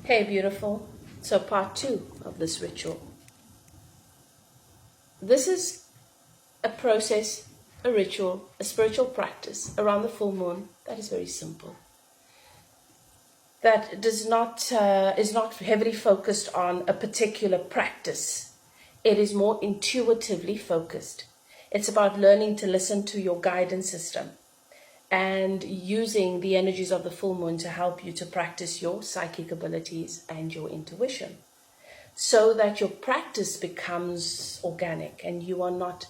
Hey, beautiful. So, part 2 of this ritual. This is a process, a ritual, a spiritual practice around the full moon that is very simple. That is not heavily focused on a particular practice. It is more intuitively focused. It's about learning to listen to your guidance system and using the energies of the full moon to help you to practice your psychic abilities and your intuition, so that your practice becomes organic and you are not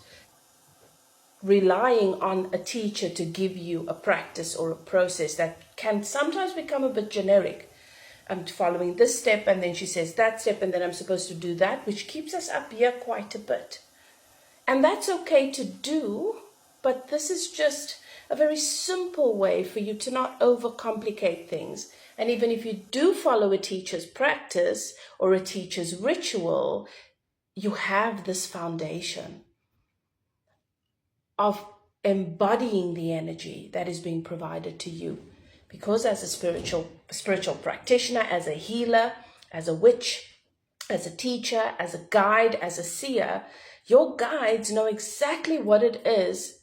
relying on a teacher to give you a practice or a process that can sometimes become a bit generic. I'm following this step and then she says that step and then I'm supposed to do that, which keeps us up here quite a bit. And that's okay to do, but this is just a very simple way for you to not overcomplicate things. And even if you do follow a teacher's practice or a teacher's ritual, you have this foundation of embodying the energy that is being provided to you. Because as a spiritual practitioner, as a healer, as a witch, as a teacher, as a guide, as a seer, your guides know exactly what it is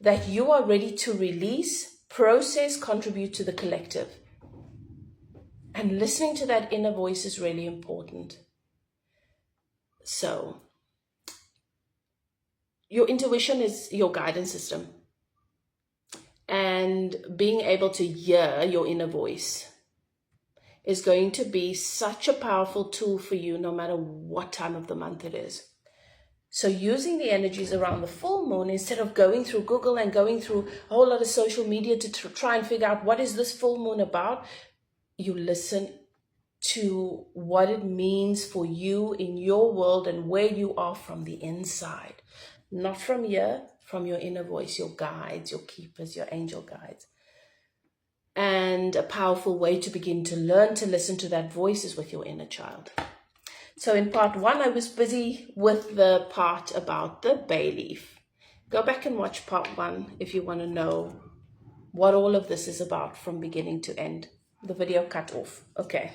that you are ready to release, process, contribute to the collective. And listening to that inner voice is really important. So, your intuition is your guidance system. And being able to hear your inner voice is going to be such a powerful tool for you no matter what time of the month it is. So using the energies around the full moon, instead of going through Google and going through a whole lot of social media to try and figure out what is this full moon about, you listen to what it means for you in your world and where you are from the inside. Not from here, from your inner voice, your guides, your keepers, your angel guides. And a powerful way to begin to learn to listen to that voice is with your inner child. So in part 1, I was busy with the part about the bay leaf. Go back and watch part 1 if you want to know what all of this is about from beginning to end. The video cut off. Okay.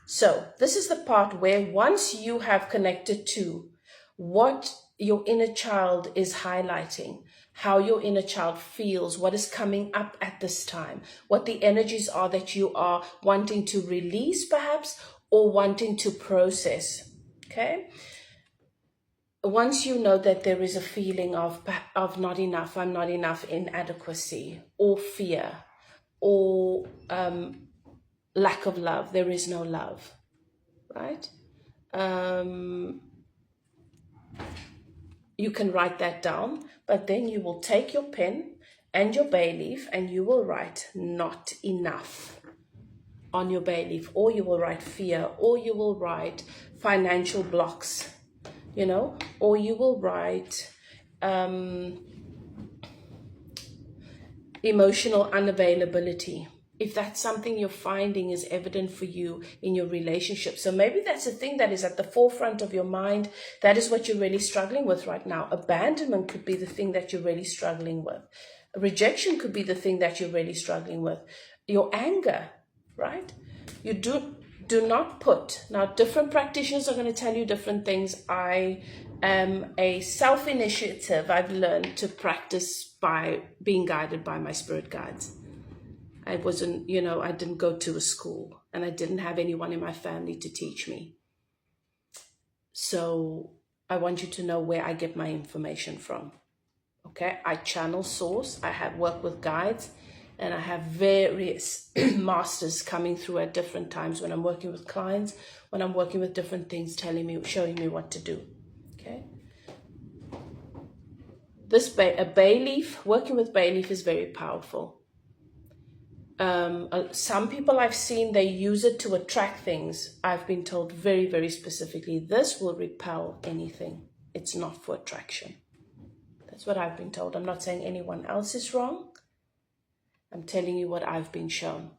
So this is the part where once you have connected to what your inner child is highlighting, how your inner child feels, what is coming up at this time, what the energies are that you are wanting to release perhaps, or wanting to process, okay? Once you know that there is a feeling of not enough, I'm not enough, inadequacy, or fear, or lack of love, there is no love, right? You can write that down, but then you will take your pen and your bay leaf and you will write not enough on your bay leaf, or you will write fear, or you will write financial blocks, or you will write emotional unavailability. If that's something you're finding is evident for you in your relationship. So maybe that's a thing that is at the forefront of your mind. That is what you're really struggling with right now. Abandonment could be the thing that you're really struggling with. Rejection could be the thing that you're really struggling with. Your anger, right? You do not put. Now, different practitioners are going to tell you different things. I am a self-initiative. I've learned to practice by being guided by my spirit guides. I wasn't, I didn't go to a school and I didn't have anyone in my family to teach me. So I want you to know where I get my information from. Okay, I channel source, I have worked with guides, and I have various masters coming through at different times when I'm working with clients, when I'm working with different things, showing me what to do. Okay. A bay leaf, working with bay leaf is very powerful. Some people I've seen, they use it to attract things. I've been told very, very specifically, this will repel anything. It's not for attraction. That's what I've been told. I'm not saying anyone else is wrong. I'm telling you what I've been shown.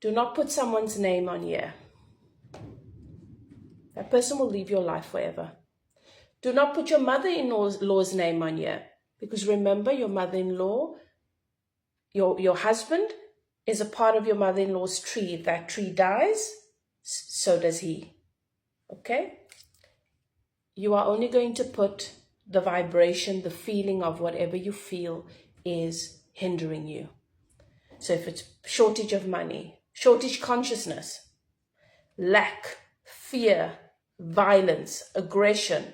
Do not put someone's name on here. That person will leave your life forever. Do not put your mother-in-law's name on here. Because remember, your mother-in-law, your husband is a part of your mother-in-law's tree. If that tree dies, so does he. Okay? You are only going to put the vibration, the feeling of whatever you feel is hindering you. So if it's shortage of money, shortage consciousness, lack, fear, violence, aggression,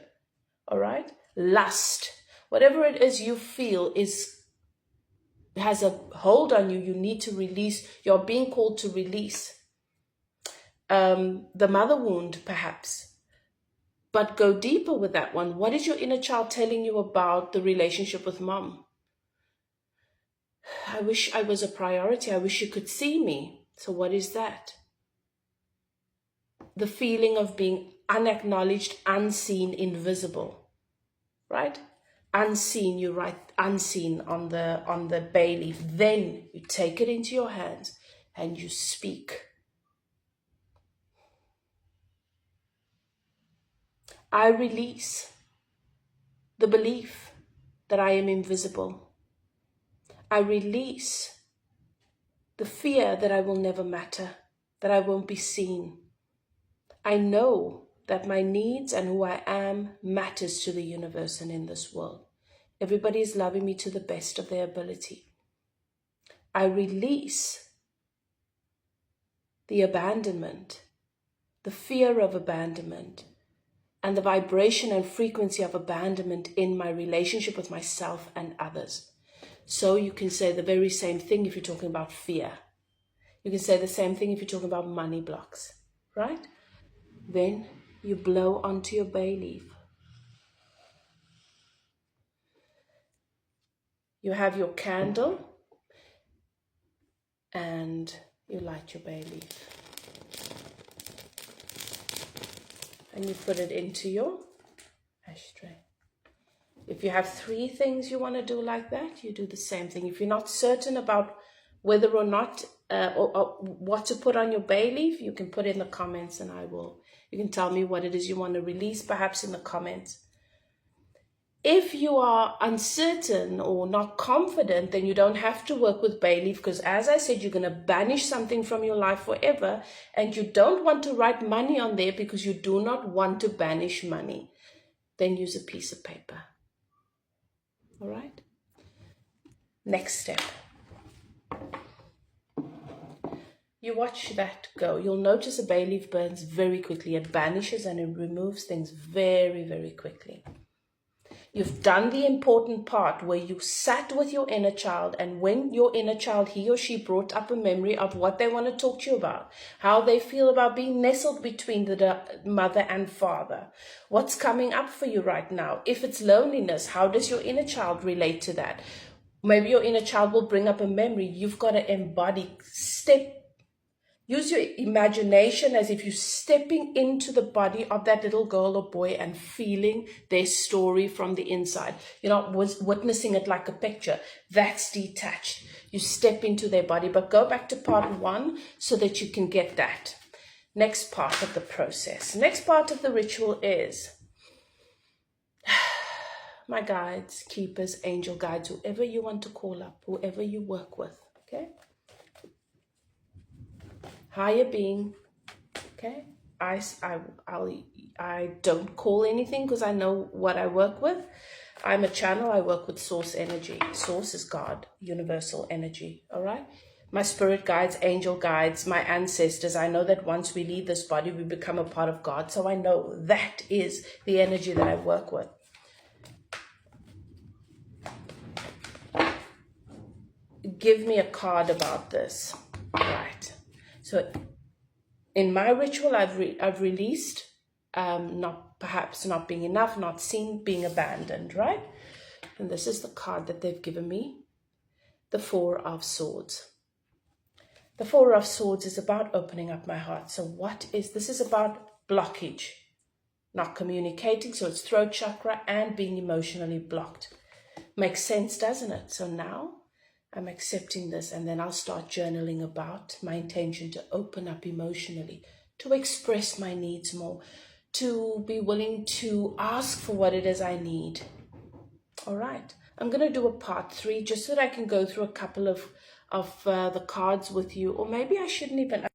all right? Lust, whatever it is you feel has a hold on you, you need to release. You're being called to release. The mother wound, perhaps. But go deeper with that one. What is your inner child telling you about the relationship with mom? I wish I was a priority. I wish you could see me. So what is that? The feeling of being unacknowledged, unseen, invisible, right? Unseen, you write unseen on the bay leaf. Then you take it into your hands and you speak. I release the belief that I am invisible. I release the fear that I will never matter, that I won't be seen. I know that my needs and who I am matters to the universe and in this world. Everybody is loving me to the best of their ability. I release the abandonment, the fear of abandonment, and the vibration and frequency of abandonment in my relationship with myself and others. So you can say the very same thing if you're talking about fear. You can say the same thing if you're talking about money blocks, right? Then you blow onto your bay leaf. You have your candle and you light your bay leaf. And you put it into your ashtray. If you have 3 things you want to do like that, you do the same thing. If you're not certain about whether or not or what to put on your bay leaf, you can put it in the comments and you can tell me what it is you want to release, perhaps in the comments. If you are uncertain or not confident, then you don't have to work with bay leaf, because as I said, you're going to banish something from your life forever, and you don't want to write money on there because you do not want to banish money. Then use a piece of paper. All right? Next step. You watch that go. You'll notice a bay leaf burns very quickly. It banishes and it removes things very, very quickly. You've done the important part where you sat with your inner child, and when your inner child, he or she, brought up a memory of what they want to talk to you about, how they feel about being nestled between the mother and father, what's coming up for you right now. If it's loneliness, how does your inner child relate to that? Maybe your inner child will bring up a memory. You've got to embody, use your imagination as if you're stepping into the body of that little girl or boy and feeling their story from the inside. You're not witnessing it like a picture. That's detached. You step into their body. But go back to part 1 so that you can get that. Next part of the process. Next part of the ritual is my guides, keepers, angel guides, whoever you want to call up, whoever you work with, okay? Higher being, okay? I don't call anything because I know what I work with. I'm a channel. I work with source energy. Source is God, universal energy, all right? My spirit guides, angel guides, my ancestors. I know that once we leave this body, we become a part of God. So I know that is the energy that I work with. Give me a card about this, right? So in my ritual, I've released perhaps not being enough, not seen, being abandoned, right? And this is the card that they've given me, the 4 of Swords. The 4 of Swords is about opening up my heart. So this is about blockage, not communicating. So it's throat chakra and being emotionally blocked. Makes sense, doesn't it? So now I'm accepting this, and then I'll start journaling about my intention to open up emotionally, to express my needs more, to be willing to ask for what it is I need. All right. I'm going to do a part 3 just so that I can go through a couple of the cards with you, or maybe I shouldn't even